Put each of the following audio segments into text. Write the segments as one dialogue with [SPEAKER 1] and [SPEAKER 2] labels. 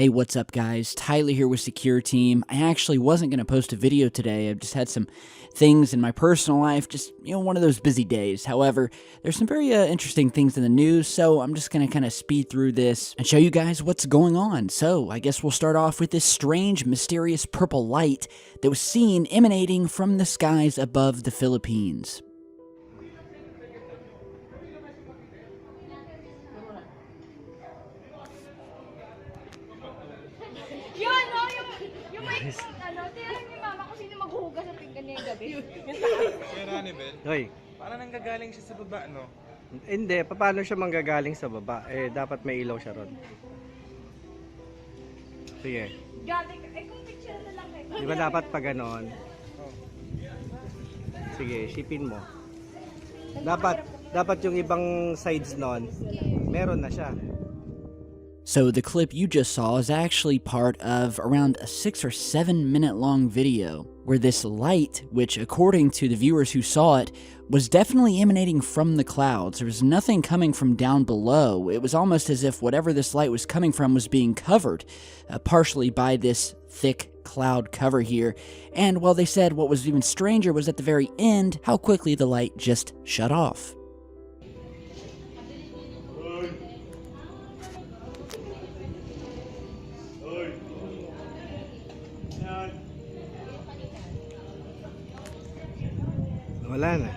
[SPEAKER 1] Hey, what's up guys? Tyler here with Secure Team. I actually wasn't going to post a video today. I've just had some things in my personal life, just, one of those busy days. However, there's some very interesting things in the news, so I'm just going to kind of speed through this and show you guys what's going on. So, I guess we'll start off with this strange, mysterious purple light that was seen emanating from the skies above the Philippines.
[SPEAKER 2] Tinanong ni mama kung sino maghuhugas sa pinggan niya yung gabi.
[SPEAKER 3] Kaya Ranibel,
[SPEAKER 4] Hoy,
[SPEAKER 3] parang nanggagaling siya sa baba, no?
[SPEAKER 4] hindi. Paano siya manggagaling sa baba? Dapat may ilaw siya ron. Sige.
[SPEAKER 2] Galing, kung picture na lang kayo.
[SPEAKER 4] Di ba dapat pa ganon? Sige, shipin mo. Dapat yung ibang sides nun, meron na siya.
[SPEAKER 1] So the clip you just saw is actually part of around a 6 or 7 minute long video where this light, which according to the viewers who saw it, was definitely emanating from the clouds. There was nothing coming from down below. It was almost as if whatever this light was coming from was being covered, partially by this thick cloud cover here. And well, they said what was even stranger was at the very end how quickly the light just shut off.
[SPEAKER 4] Wala na.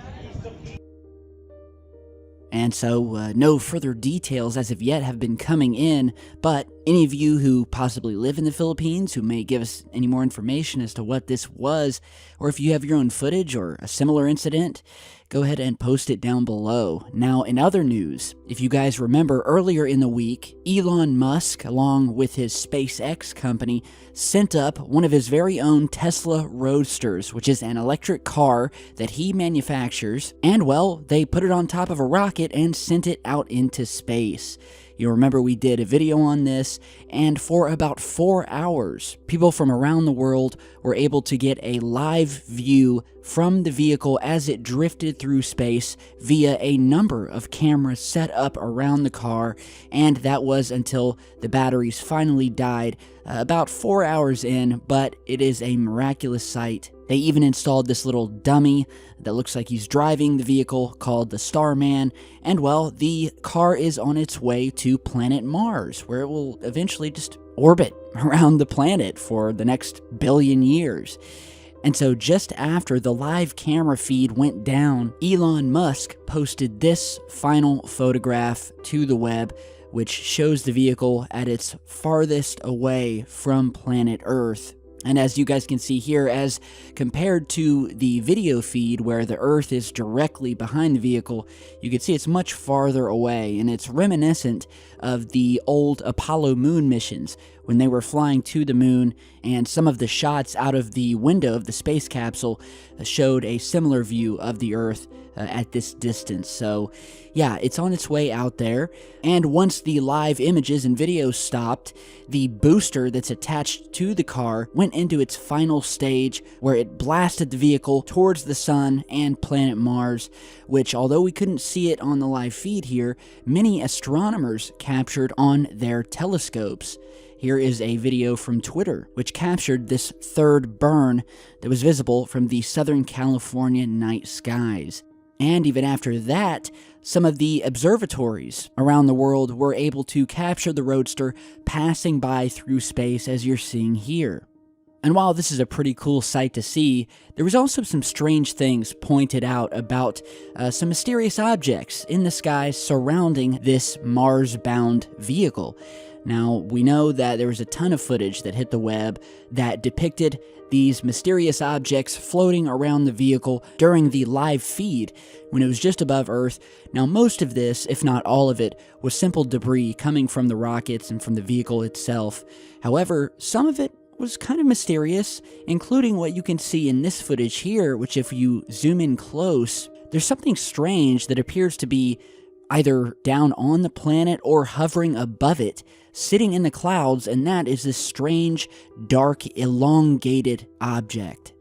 [SPEAKER 1] And so, no further details as of yet have been coming in, but any of you who possibly live in the Philippines who may give us any more information as to what this was, or if you have your own footage or a similar incident, go ahead and post it down below. Now, in other news, if you guys remember earlier in the week, Elon Musk, along with his SpaceX company, sent up one of his very own Tesla Roadsters, which is an electric car that he manufactures, and well, they put it on top of a rocket and sent it out into space. You remember we did a video on this, and for about 4 hours, people from around the world were able to get a live view from the vehicle as it drifted through space via a number of cameras set up around the car, and that was until the batteries finally died about 4 hours in, but it is a miraculous sight. They even installed this little dummy that looks like he's driving the vehicle called the Starman, and well, the car is on its way to planet Mars, where it will eventually just orbit around the planet for the next billion years. And so just after the live camera feed went down, Elon Musk posted this final photograph to the web, which shows the vehicle at its farthest away from planet Earth. And as you guys can see here, as compared to the video feed where the Earth is directly behind the vehicle, you can see it's much farther away, and it's reminiscent of the old Apollo moon missions when they were flying to the moon, and some of the shots out of the window of the space capsule showed a similar view of the Earth at this distance. So yeah, it's on its way out there, and once the live images and videos stopped, the booster that's attached to the car went into its final stage where it blasted the vehicle towards the sun and planet Mars, which although we couldn't see it on the live feed here, many astronomers captured on their telescopes. Here is a video from Twitter, which captured this third burn that was visible from the Southern California night skies. And even after that, some of the observatories around the world were able to capture the Roadster passing by through space as you're seeing here. And while this is a pretty cool sight to see, there was also some strange things pointed out about some mysterious objects in the skies surrounding this Mars-bound vehicle. Now, we know that there was a ton of footage that hit the web that depicted these mysterious objects floating around the vehicle during the live feed when it was just above Earth. Now, most of this, if not all of it, was simple debris coming from the rockets and from the vehicle itself. However, some of it was kind of mysterious, including what you can see in this footage here, which if you zoom in close, there's something strange that appears to be either down on the planet or hovering above it, sitting in the clouds, and that is this strange, dark, elongated object,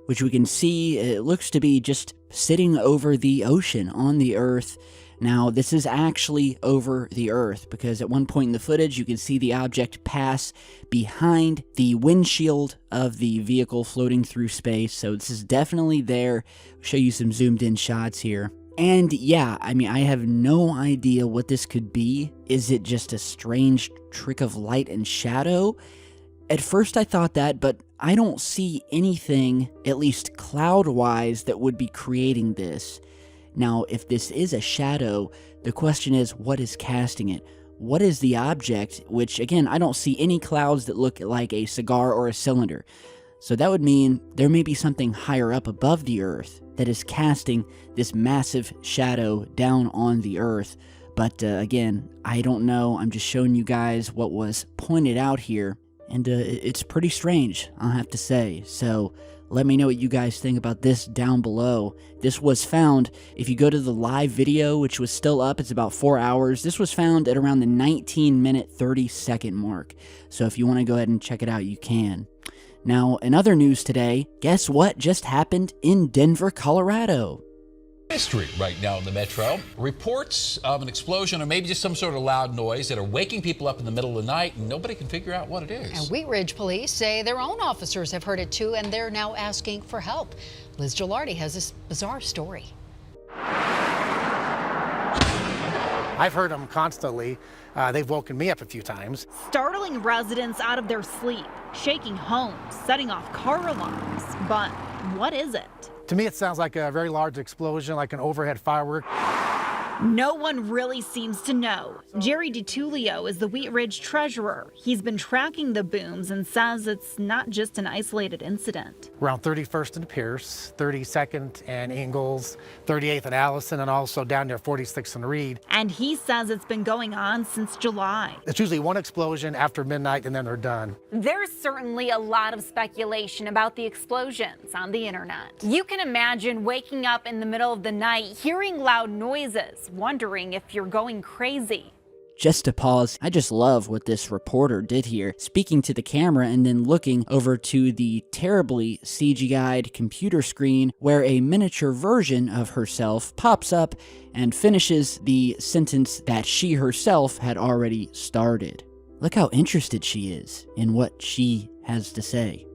[SPEAKER 1] which we can see, it looks to be just sitting over the ocean on the Earth. Now, this is actually over the Earth, because at one point in the footage, you can see the object pass behind the windshield of the vehicle floating through space, so this is definitely there. I'll show you some zoomed in shots here. And yeah, I mean, I have no idea what this could be. Is it just a strange trick of light and shadow? At first I thought that, but I don't see anything, at least cloud-wise, that would be creating this. Now, if this is a shadow, the question is, what is casting it? What is the object? Which, again, I don't see any clouds that look like a cigar or a cylinder. So that would mean there may be something higher up above the Earth that is casting this massive shadow down on the Earth. But again, I don't know. I'm just showing you guys what was pointed out here. And it's pretty strange, I'll have to say. So let me know what you guys think about this down below. This was found, if you go to the live video, which was still up, it's about 4 hours. This was found at around the 19-minute, 30-second mark. So if you want to go ahead and check it out, you can. Now, in other news today, guess what just happened in Denver, Colorado?
[SPEAKER 5] Mystery right now in the metro. Reports of an explosion or maybe just some sort of loud noise that are waking people up in the middle of the night, and nobody can figure out what it is.
[SPEAKER 6] And Wheat Ridge police say their own officers have heard it too, and they're now asking for help. Liz Gilardi has this bizarre story.
[SPEAKER 7] I've heard them constantly. They've woken me up a few times.
[SPEAKER 8] Startling residents out of their sleep, shaking homes, setting off car alarms. But what is it?
[SPEAKER 7] To me, it sounds like a very large explosion, like an overhead firework.
[SPEAKER 8] No one really seems to know. Jerry DiTullio is the Wheat Ridge treasurer. He's been tracking the booms and says it's not just an isolated incident.
[SPEAKER 7] Around 31st and Pierce, 32nd and Ingalls, 38th and Allison, and also down near 46th and Reed.
[SPEAKER 8] And he says it's been going on since July.
[SPEAKER 7] It's usually one explosion after midnight and then they're done.
[SPEAKER 9] There's certainly a lot of speculation about the explosions on the internet. You can imagine waking up in the middle of the night, hearing loud noises, wondering if you're going crazy.
[SPEAKER 1] Just to pause, I just love what this reporter did here, speaking to the camera and then looking over to the terribly CGI'd computer screen where a miniature version of herself pops up and finishes the sentence that she herself had already started. Look how interested she is in what she has to say.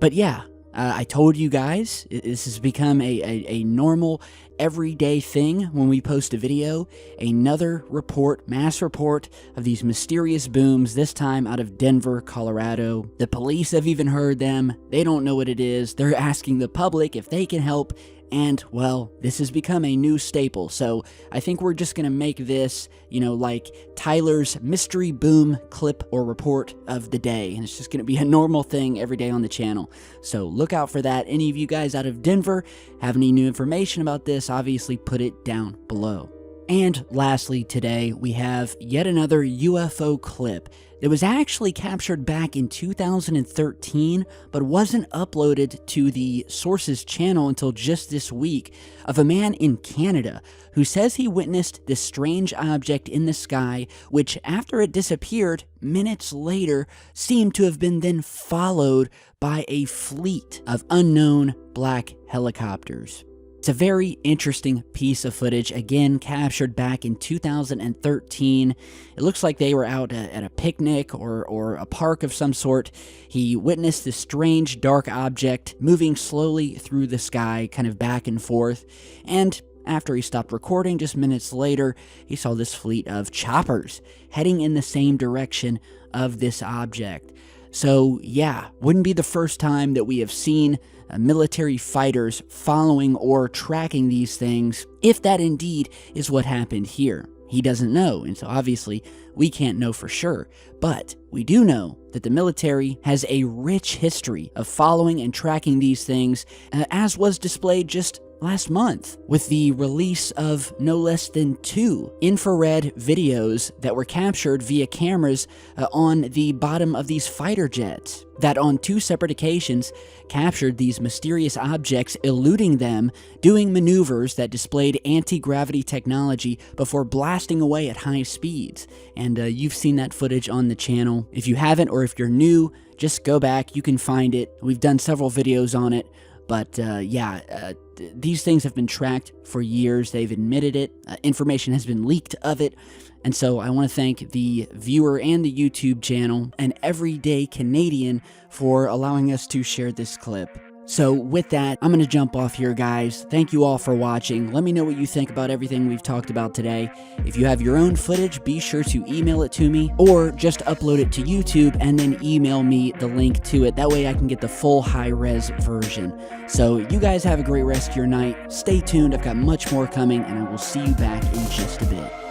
[SPEAKER 1] But yeah, I told you guys, this has become a normal, everyday thing when we post a video. Another report, mass report of these mysterious booms, this time out of Denver, Colorado. The police have even heard them. They don't know what it is. They're asking the public if they can help. And, well, this has become a new staple, so I think we're just going to make this, like Tyler's mystery boom clip or report of the day, and it's just going to be a normal thing every day on the channel. So look out for that. Any of you guys out of Denver have any new information about this, obviously put it down below. And lastly, today we have yet another UFO clip that was actually captured back in 2013, but wasn't uploaded to the Sources channel until just this week, of a man in Canada who says he witnessed this strange object in the sky, which after it disappeared, minutes later, seemed to have been then followed by a fleet of unknown black helicopters. It's a very interesting piece of footage, again captured back in 2013. It looks like they were out at a picnic or a park of some sort. He witnessed this strange dark object moving slowly through the sky, kind of back and forth, and after he stopped recording, just minutes later, he saw this fleet of choppers heading in the same direction of this object. So yeah, wouldn't be the first time that we have seen military fighters following or tracking these things, if that indeed is what happened here. He doesn't know, and so obviously we can't know for sure, but we do know that the military has a rich history of following and tracking these things, as was displayed just last month with the release of no less than 2 infrared videos that were captured via cameras on the bottom of these fighter jets that on 2 separate occasions captured these mysterious objects, eluding them, doing maneuvers that displayed anti-gravity technology before blasting away at high speeds. And you've seen that footage on the channel. If you haven't, or if you're new, just go back, you can find it. We've done several videos on it. But yeah, these things have been tracked for years. They've admitted it. Information has been leaked of it. And so I want to thank the viewer and the YouTube channel and Everyday Canadian for allowing us to share this clip. So with that, I'm going to jump off here, guys. Thank you all for watching. Let me know what you think about everything we've talked about today. If you have your own footage, be sure to email it to me or just upload it to YouTube and then email me the link to it. That way I can get the full high-res version. So you guys have a great rest of your night. Stay tuned. I've got much more coming, and I will see you back in just a bit.